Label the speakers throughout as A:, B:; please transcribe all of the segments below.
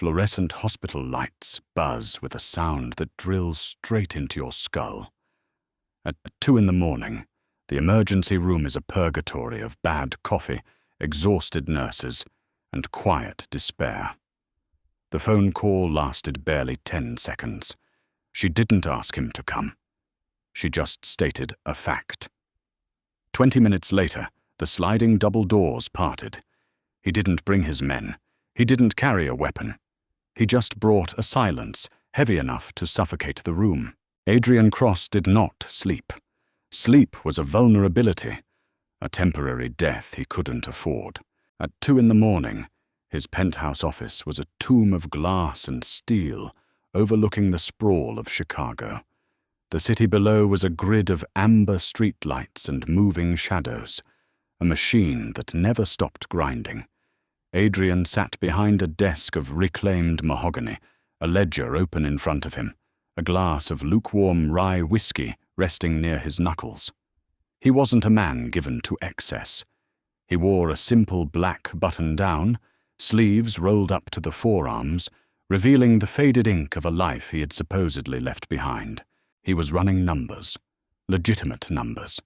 A: Fluorescent hospital lights buzz with a sound that drills straight into your skull. At 2 in the morning, the emergency room is a purgatory of bad coffee, exhausted nurses, and quiet despair. The phone call lasted barely 10 seconds. She didn't ask him to come. She just stated a fact. 20 minutes later, the sliding double doors parted. He didn't bring his men. He didn't carry a weapon. He just brought a silence heavy enough to suffocate the room. Adrian Cross did not sleep. Sleep was a vulnerability, a temporary death he couldn't afford. At 2 in the morning, his penthouse office was a tomb of glass and steel overlooking the sprawl of Chicago. The city below was a grid of amber streetlights and moving shadows, a machine that never stopped grinding. Adrian sat behind a desk of reclaimed mahogany, a ledger open in front of him, a glass of lukewarm rye whiskey resting near his knuckles. He wasn't a man given to excess. He wore a simple black button-down, sleeves rolled up to the forearms, revealing the faded ink of a life he had supposedly left behind. He was running numbers, legitimate numbers,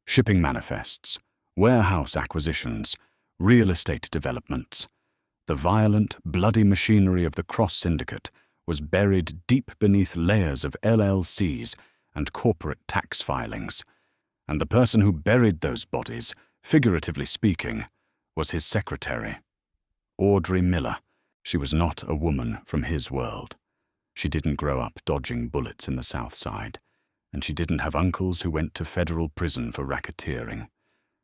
A: shipping manifests, warehouse acquisitions, real estate developments. The violent, bloody machinery of the Cross Syndicate was buried deep beneath layers of LLCs and corporate tax filings, and the person who buried those bodies, figuratively speaking, was his secretary. Audrey Miller. She was not a woman from his world. She didn't grow up dodging bullets in the South Side, and she didn't have uncles who went to federal prison for racketeering.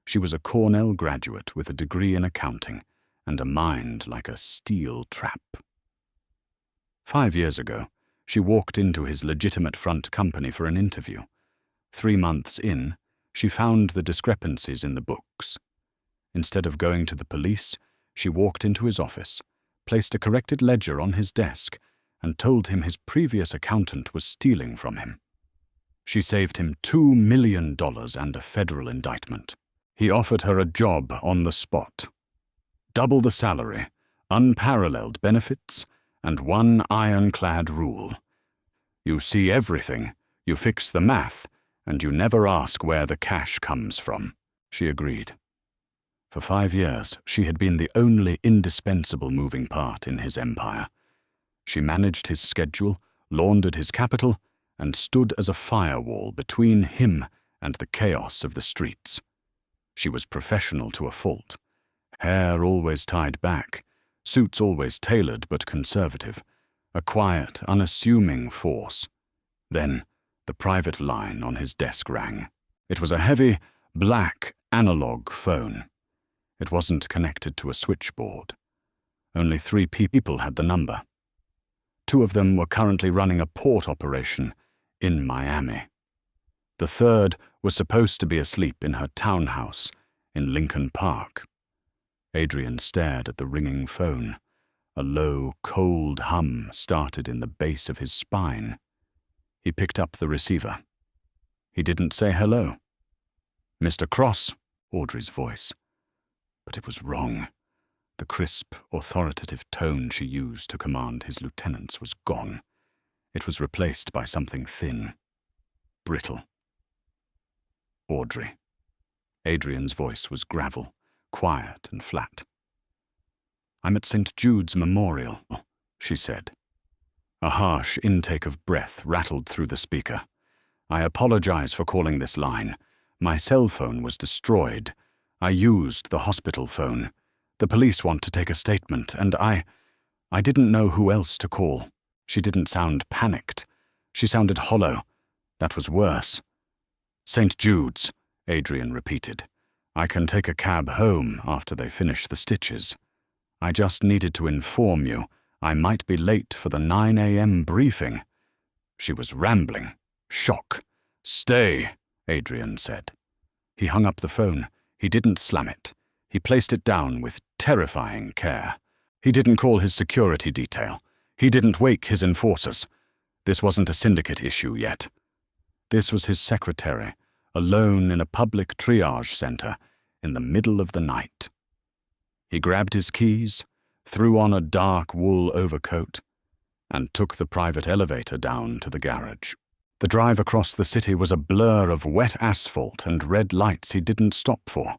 A: She was a Cornell graduate with a degree in accounting and a mind like a steel trap. 5 years ago, she walked into his legitimate front company for an interview. 3 months in, she found the discrepancies in the books. Instead of going to the police, she walked into his office, placed a corrected ledger on his desk, and told him his previous accountant was stealing from him. She saved him $2 million and a federal indictment. He offered her a job on the spot. Double the salary, unparalleled benefits, and one ironclad rule. You see everything, you fix the math, and you never ask where the cash comes from. She agreed. For 5 years, she had been the only indispensable moving part in his empire. She managed his schedule, laundered his capital, and stood as a firewall between him and the chaos of the streets. She was professional to a fault. Hair always tied back, suits always tailored but conservative, a quiet, unassuming force. Then, the private line on his desk rang. It was a heavy, black, analog phone. It wasn't connected to a switchboard. Only 3 people had the number. 2 of them were currently running a port operation in Miami. The third was supposed to be asleep in her townhouse in Lincoln Park. Adrian stared at the ringing phone. A low, cold hum started in the base of his spine. He picked up the receiver. He didn't say hello. "Mr. Cross," Audrey's voice. But it was wrong. The crisp, authoritative tone she used to command his lieutenants was gone. It was replaced by something thin, brittle. "Audrey." Adrian's voice was gravel, quiet and flat. "I'm at St. Jude's Memorial," she said. A harsh intake of breath rattled through the speaker. "I apologize for calling this line. My cell phone was destroyed. I used the hospital phone. The police want to take a statement, and I didn't know who else to call." She didn't sound panicked. She sounded hollow. That was worse. "St. Jude's," Adrian repeated. "I can take a cab home after they finish the stitches. I just needed to inform you I might be late for the 9 a.m. briefing." She was rambling. Shock. "Stay," Adrian said. He hung up the phone. He didn't slam it. He placed it down with terrifying care. He didn't call his security detail. He didn't wake his enforcers. This wasn't a syndicate issue yet. This was his secretary, alone in a public triage center in the middle of the night. He grabbed his keys, threw on a dark wool overcoat, and took the private elevator down to the garage. The drive across the city was a blur of wet asphalt and red lights he didn't stop for.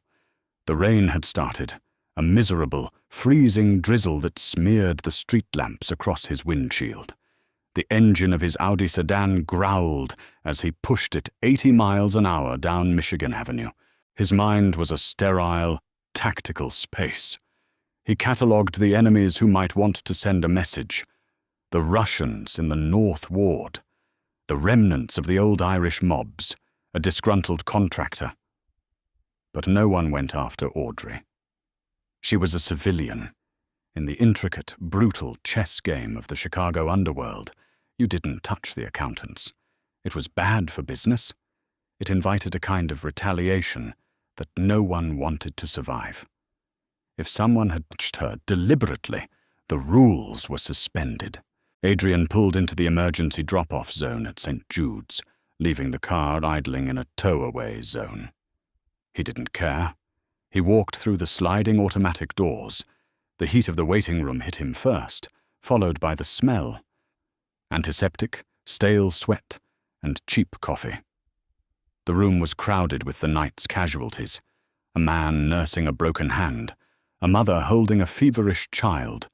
A: The rain had started, a miserable, freezing drizzle that smeared the street lamps across his windshield. The engine of his Audi sedan growled as he pushed it 80 miles an hour down Michigan Avenue. His mind was a sterile, tactical space. He catalogued the enemies who might want to send a message. The Russians in the North Ward, the remnants of the old Irish mobs, a disgruntled contractor. But no one went after Audrey. She was a civilian. In the intricate, brutal chess game of the Chicago underworld, you didn't touch the accountants. It was bad for business. It invited a kind of retaliation that no one wanted to survive. If someone had touched her deliberately, the rules were suspended. Adrian pulled into the emergency drop-off zone at St. Jude's, leaving the car idling in a tow-away zone. He didn't care. He walked through the sliding automatic doors. The heat of the waiting room hit him first, followed by the smell. Antiseptic, stale sweat, and cheap coffee. The room was crowded with the night's casualties. A man nursing a broken hand, a mother holding a feverish child,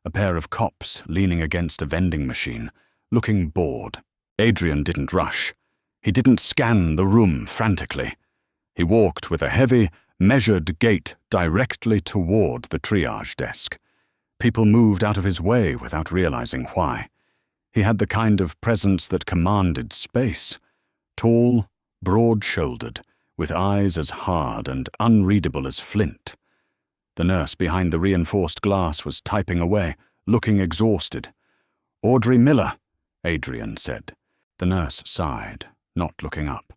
A: a pair of cops leaning against a vending machine, looking bored. Adrian didn't rush. He didn't scan the room frantically. He walked with a heavy, measured gait directly toward the triage desk. People moved out of his way without realizing why. He had the kind of presence that commanded space. Tall, broad-shouldered, with eyes as hard and unreadable as flint. The nurse behind the reinforced glass was typing away, looking exhausted. "Audrey Miller," Adrian said. The nurse sighed, not looking up.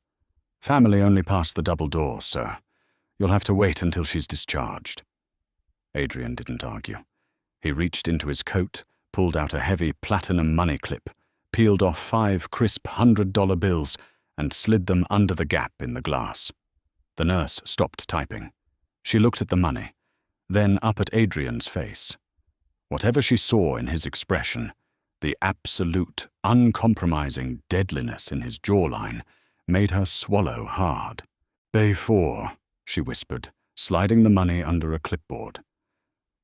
A: "Family only past the double doors, sir. You'll have to wait until she's discharged." Adrian didn't argue. He reached into his coat, pulled out a heavy platinum money clip, peeled off 5 crisp $100 bills, and slid them under the gap in the glass. The nurse stopped typing. She looked at the money, then up at Adrian's face. Whatever she saw in his expression, the absolute, uncompromising deadliness in his jawline, made her swallow hard. "Bay 4, she whispered, sliding the money under a clipboard.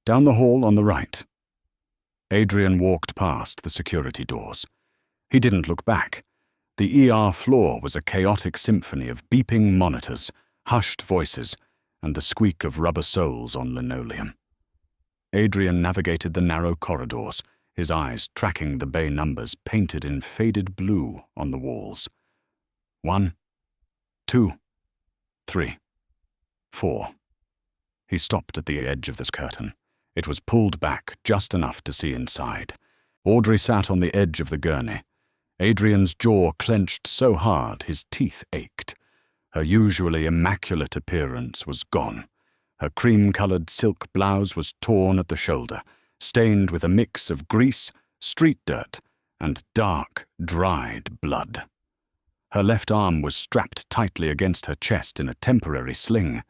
A: "Down the hall on the right." Adrian walked past the security doors. He didn't look back. The ER floor was a chaotic symphony of beeping monitors, hushed voices, and the squeak of rubber soles on linoleum. Adrian navigated the narrow corridors, his eyes tracking the bay numbers painted in faded blue on the walls. 1, 2, 3, 4. He stopped at the edge of this curtain. It was pulled back just enough to see inside. Audrey sat on the edge of the gurney. Adrian's jaw clenched so hard his teeth ached. Her usually immaculate appearance was gone. Her cream-colored silk blouse was torn at the shoulder, stained with a mix of grease, street dirt, and dark, dried blood. Her left arm was strapped tightly against her chest in a temporary sling,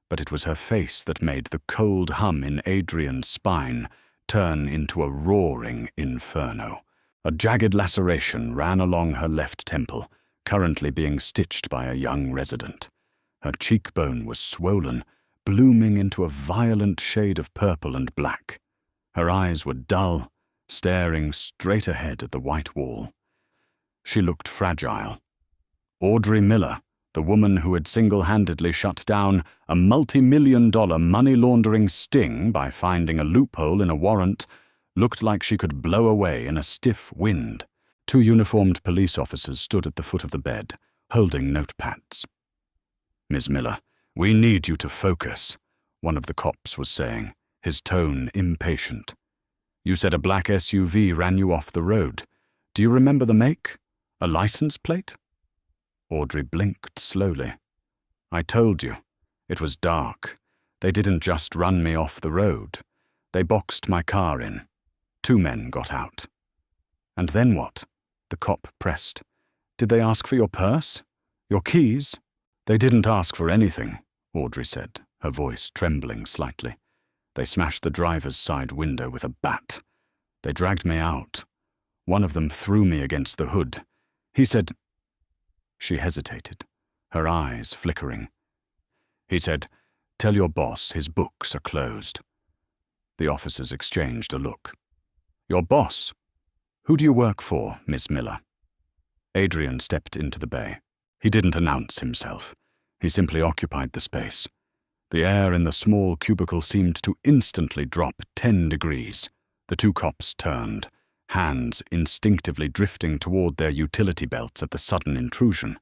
A: but it was her face that made the cold hum in Adrian's spine turn into a roaring inferno. A jagged laceration ran along her left temple, currently being stitched by a young resident. Her cheekbone was swollen, blooming into a violent shade of purple and black. Her eyes were dull, staring straight ahead at the white wall. She looked fragile. Audrey Miller, the woman who had single-handedly shut down a multi-million-dollar money-laundering sting by finding a loophole in a warrant, looked like she could blow away in a stiff wind. 2 uniformed police officers stood at the foot of the bed, holding notepads. "Ms. Miller, we need you to focus," one of the cops was saying, his tone impatient. "You said a black SUV ran you off the road. Do you remember the make? A license plate?" Audrey blinked slowly. "I told you. It was dark. They didn't just run me off the road. They boxed my car in. 2 men got out." "And then what?" the cop pressed. "Did they ask for your purse? Your keys?" "They didn't ask for anything," Audrey said, her voice trembling slightly. They smashed the driver's side window with a bat. They dragged me out. One of them threw me against the hood. He said—" She hesitated, her eyes flickering. "He said, 'Tell your boss his books are closed.'" The officers exchanged a look. "Your boss? Who do you work for, Miss Miller?" Adrian stepped into the bay. He didn't announce himself. He simply occupied the space. The air in the small cubicle seemed to instantly drop 10 degrees. The two cops turned, hands instinctively drifting toward their utility belts at the sudden intrusion.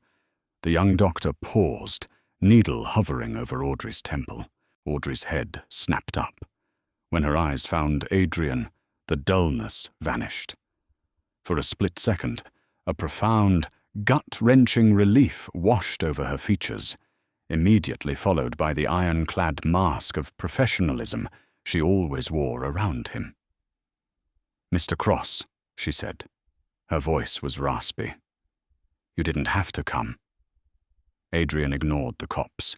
A: The young doctor paused, needle hovering over Audrey's temple. Audrey's head snapped up. When her eyes found Adrian, the dullness vanished. For a split second, a profound, gut-wrenching relief washed over her features, immediately followed by the ironclad mask of professionalism she always wore around him. "Mr. Cross," she said. Her voice was raspy. "You didn't have to come." Adrian ignored the cops.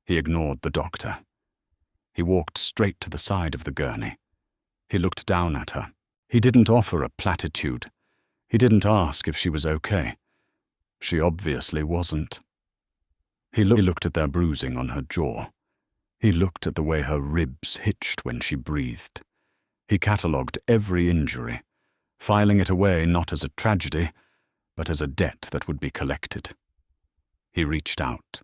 A: He ignored the doctor. He walked straight to the side of the gurney. He looked down at her. He didn't offer a platitude. He didn't ask if she was okay. She obviously wasn't. He looked at their bruising on her jaw. He looked at the way her ribs hitched when she breathed. He catalogued every injury, filing it away not as a tragedy, but as a debt that would be collected. He reached out.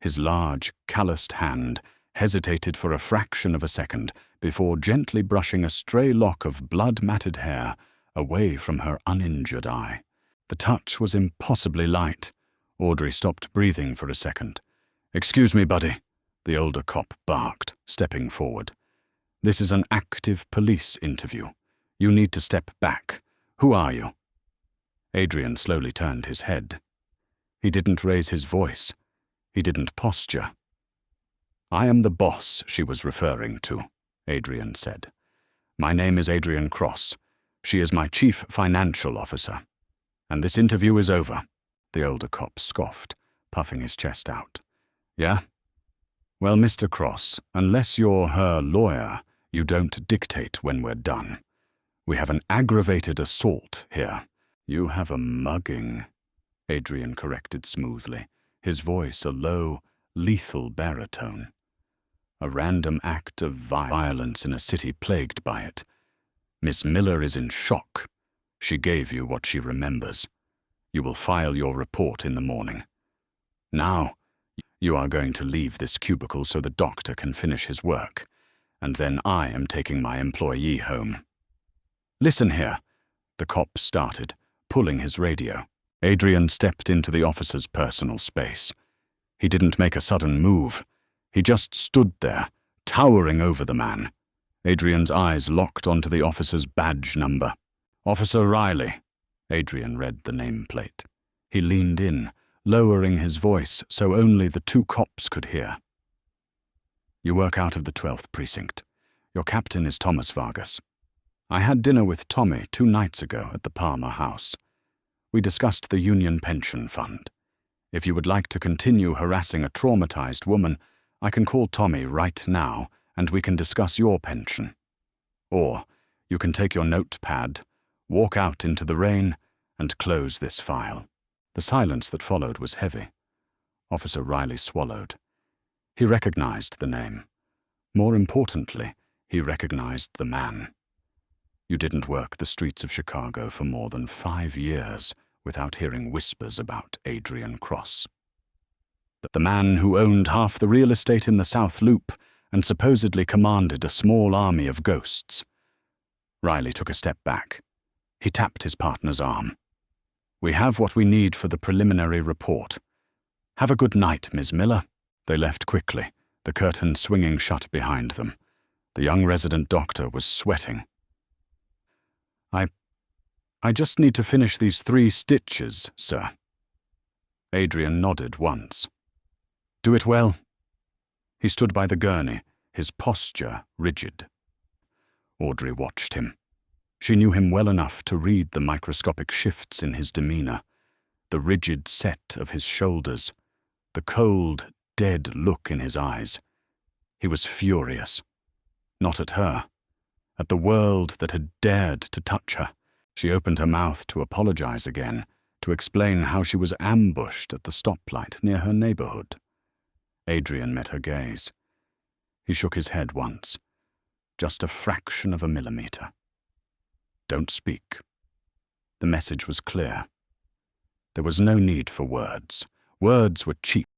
A: His large, calloused hand hesitated for a fraction of a second before gently brushing a stray lock of blood-matted hair away from her uninjured eye. The touch was impossibly light. Audrey stopped breathing for a second. "Excuse me, buddy," the older cop barked, stepping forward. "This is an active police interview. You need to step back. Who are you?" Adrian slowly turned his head. He didn't raise his voice. He didn't posture. "I am the boss she was referring to," Adrian said. "My name is Adrian Cross. She is my chief financial officer. And this interview is over." The older cop scoffed, puffing his chest out. "Yeah? Well, Mr. Cross, unless you're her lawyer, you don't dictate when we're done. We have an aggravated assault here." "You have a mugging," Adrian corrected smoothly, his voice a low, lethal baritone. "A random act of violence in a city plagued by it. Miss Miller is in shock. She gave you what she remembers. You will file your report in the morning. Now, you are going to leave this cubicle so the doctor can finish his work, and then I am taking my employee home." "Listen here," the cop started, pulling his radio. Adrian stepped into the officer's personal space. He didn't make a sudden move. He just stood there, towering over the man. Adrian's eyes locked onto the officer's badge number. "Officer Riley." Adrian read the nameplate. He leaned in, lowering his voice so only the two cops could hear. "You work out of the 12th precinct. Your captain is Thomas Vargas. I had dinner with Tommy 2 nights ago at the Palmer house. We discussed the Union Pension Fund. If you would like to continue harassing a traumatized woman, I can call Tommy right now and we can discuss your pension. Or you can take your notepad, walk out into the rain, and close this file." The silence that followed was heavy. Officer Riley swallowed. He recognized the name. More importantly, he recognized the man. You didn't work the streets of Chicago for more than 5 years without hearing whispers about Adrian Cross. The man who owned half the real estate in the South Loop and supposedly commanded a small army of ghosts. Riley took a step back. He tapped his partner's arm. "We have what we need for the preliminary report. Have a good night, Ms. Miller." They left quickly, the curtain swinging shut behind them. The young resident doctor was sweating. I just need to finish these 3 stitches, sir." Adrian nodded once. "Do it well." He stood by the gurney, his posture rigid. Audrey watched him. She knew him well enough to read the microscopic shifts in his demeanor, the rigid set of his shoulders, the cold, dead look in his eyes. He was furious. Not at her. At the world that had dared to touch her. She opened her mouth to apologize again, to explain how she was ambushed at the stoplight near her neighborhood. Adrian met her gaze. He shook his head once, just a fraction of a millimeter. Don't speak. The message was clear. There was no need for words. Words were cheap.